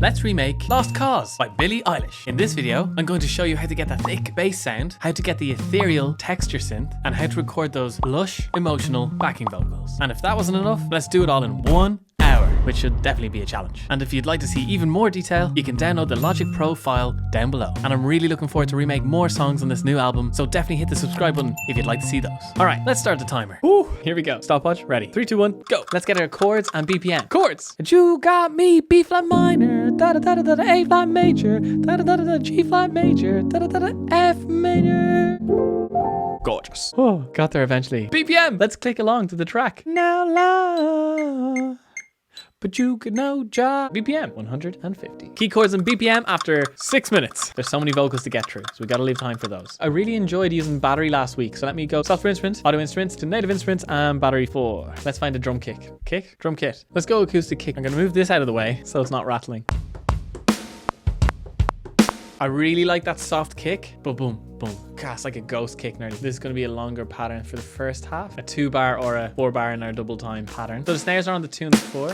Let's remake Lost Cause by Billie Eilish. In this video, I'm going to show you how to get that thick bass sound, how to get the ethereal texture synth, and how to record those lush, emotional backing vocals. And if that wasn't enough, let's do it all in 1 hour, which should definitely be a challenge. And if you'd like to see even more detail, you can download the Logic Pro file down below. And I'm really looking forward to remake more songs on this new album, so definitely hit the subscribe button if you'd like to see those. All right, let's start the timer. Woo, here we go. Stopwatch, ready. 3, 2, 1, go. Let's get our chords and BPM. Chords. And you got me B flat minor, da da da da da A flat major, da da da da G flat major, da da da da F major. Gorgeous. Oh, got there eventually. BPM. Let's click along to the track. Now love, but you could know job. BPM 150. Key chords and BPM after 6 minutes. There's so many vocals to get through, so we gotta leave time for those. I really enjoyed using battery last week, so let me go software instruments, audio instruments to native instruments, and battery 4. Let's find a drum kick. Kick? Drum kit. Let's go acoustic kick. I'm gonna move this out of the way so it's not rattling. I really like that soft kick, but boom, boom. God, it's like a ghost kick nearly. This is going to be a longer pattern for the first half. A 2 bar or a 4 bar in our double time pattern. So the snares are on the 2 and the 4.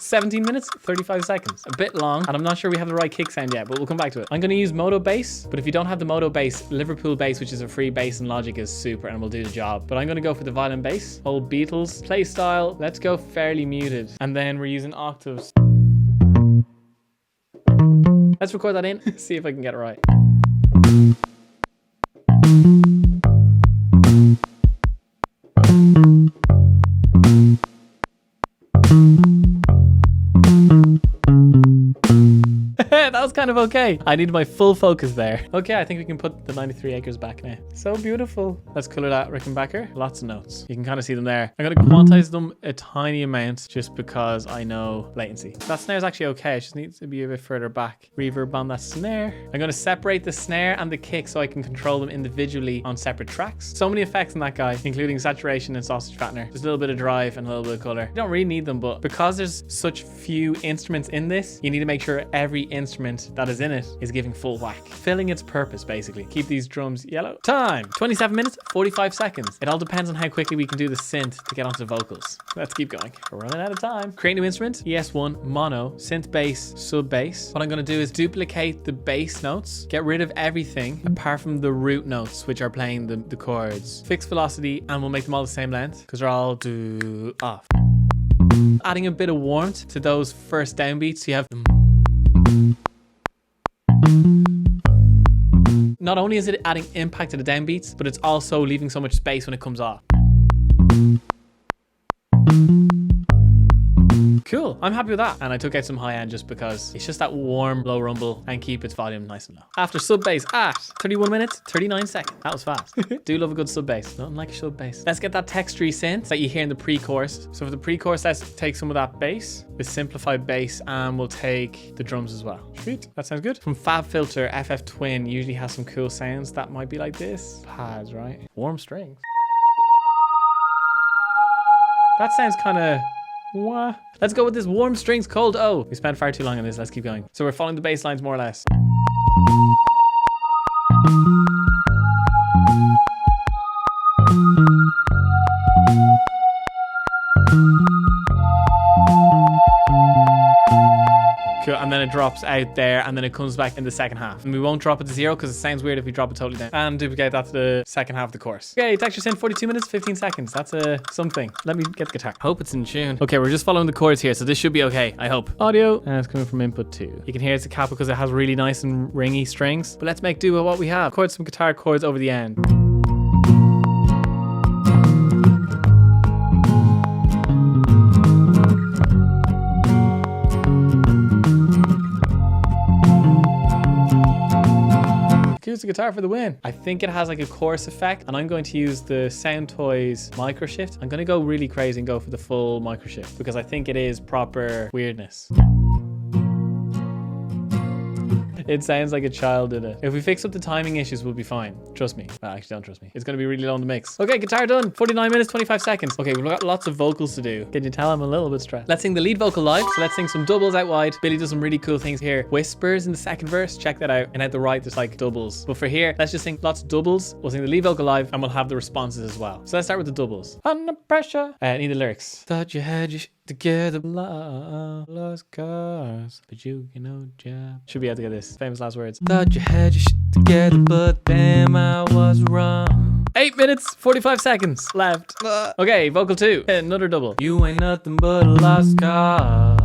17 minutes, 35 seconds. A bit long, and I'm not sure we have the right kick sound yet, but we'll come back to it. I'm going to use Modo Bass, but if you don't have the Modo Bass, Liverpool Bass, which is a free bass in Logic, is super and will do the job. But I'm going to go for the Violin bass. Old Beatles play style. Let's go fairly muted. And then we're using octaves. Let's record that in, see if I can get it right. That was kind of okay. I needed my full focus there. Okay, I think we can put the 93 acres back now. So beautiful. Let's color that Rickenbacker. Lots of notes. You can kind of see them there. I'm going to quantize them a tiny amount just because I know latency. That snare is actually okay. It just needs to be a bit further back. Reverb on that snare. I'm going to separate the snare and the kick so I can control them individually on separate tracks. So many effects in that guy, including saturation and sausage fattener. Just a little bit of drive and a little bit of color. You don't really need them, but because there's such few instruments in this, you need to make sure every instrument that is in it is giving full whack, filling its purpose basically. Keep these drums yellow. Time 27 minutes 45 seconds. It all depends on how quickly we can do the synth to get onto the vocals. Let's keep going, we're running out of time. Create new instrument, ES1 mono synth bass sub bass. What I'm going to do is duplicate the bass notes, get rid of everything apart from the root notes which are playing the chords. Fix velocity, and we'll make them all the same length because they're all do off. Adding a bit of warmth to those first downbeats. You have not only is it adding impact to the downbeats, but it's also leaving so much space when it comes off. Cool, I'm happy with that. And I took out some high end just because it's just that warm, low rumble and keep its volume nice and low. After sub bass at 31 minutes, 39 seconds. That was fast. Do love a good sub bass. Nothing like a sub bass. Let's get that textury synth that you hear in the pre-chorus. So for the pre-chorus, let's take some of that bass, the simplified bass, and we'll take the drums as well. Sweet, that sounds good. From FabFilter, FF Twin usually has some cool sounds that might be like this. Pads, right? Warm strings. That sounds kind of... What? Let's go with this warm strings cold O. We spent far too long on this. Let's keep going. So we're following the bass lines more or less. Cool. And then it drops out there, and then it comes back in the second half. And we won't drop it to 0 because it sounds weird if we drop it totally down. And duplicate that to the second half of the chorus. Okay, texture synth 42 minutes 15 seconds. That's something. Let me get the guitar. Hope it's in tune. Okay, we're just following the chords here, so this should be okay, I hope. Audio, and it's coming from input 2. You can hear it's a capo because it has really nice and ringy strings. But let's make do with what we have. Record some guitar chords over the end. Acoustic guitar for the win. I think it has like a chorus effect, and I'm going to use the SoundToys MicroShift. I'm going to go really crazy and go for the full MicroShift because I think it is proper weirdness. It sounds like a child did it. If we fix up the timing issues, we'll be fine. Trust me. Well, actually, don't trust me. It's going to be really low in the mix. Okay, guitar done. 49 minutes, 25 seconds. Okay, we've got lots of vocals to do. Can you tell I'm a little bit stressed? Let's sing the lead vocal live. So let's sing some doubles out wide. Billie does some really cool things here. Whispers in the second verse. Check that out. And at the right, there's like doubles. But for here, let's just sing lots of doubles. We'll sing the lead vocal live and we'll have the responses as well. So let's start with the doubles. Under pressure. Need the lyrics. Thought you had together, lost cars, but you get no job. Should be able to get this. Famous last words. Thought you had your shit together, but damn, I was wrong. 8 minutes, 45 seconds left. Okay, vocal 2. Another double. You ain't nothing but a lost cause.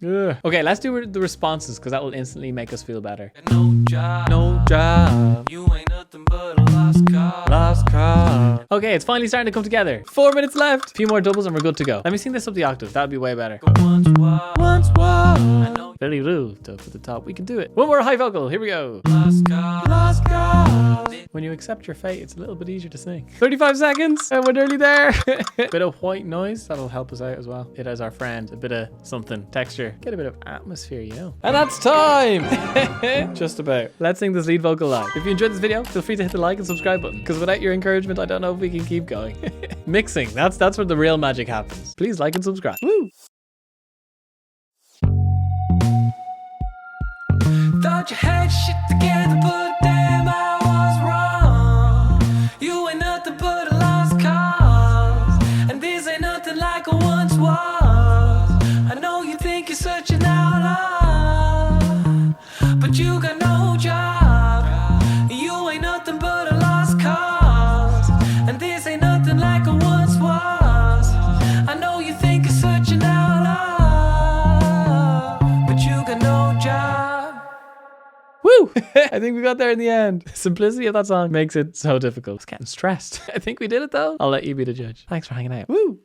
Ugh. Okay, let's do the responses because that will instantly make us feel better. No job. No job. You ain't nothing but a lost cause. Lost cause. Okay, it's finally starting to come together. 4 minutes left. A few more doubles and we're good to go. Let me sing this up the octave. That would be way better. Once was. I know. Very rude up at the top. We can do it. One more high vocal. Here we go. Lost cause. Lost cause. When you accept your fate, it's a little bit easier to sing. 35 seconds and we're nearly there. Bit of white noise. That'll help us out as well. It as our friend. A bit of something. Texture. Get a bit of atmosphere, you know. And that's time. Just about. Let's sing this lead vocal live. If you enjoyed this video, feel free to hit the like and subscribe button because without your encouragement, I don't know if we can keep going. Mixing. That's where the real magic happens. Please like and subscribe. Woo! Thought you had shit together, but damn, I was wrong. You ain't nothing but a lost cause, and this ain't nothing like I once was. I know you think you're such an outlaw, but you got no job. You ain't nothing but a lost cause, and this ain't nothing like I once was. I know you think you're such an outlaw, but you got no job. Woo! I think we got there in the end. The simplicity of that song makes it so difficult. I was getting stressed. I think we did it though. I'll let you be the judge. Thanks for hanging out. Woo!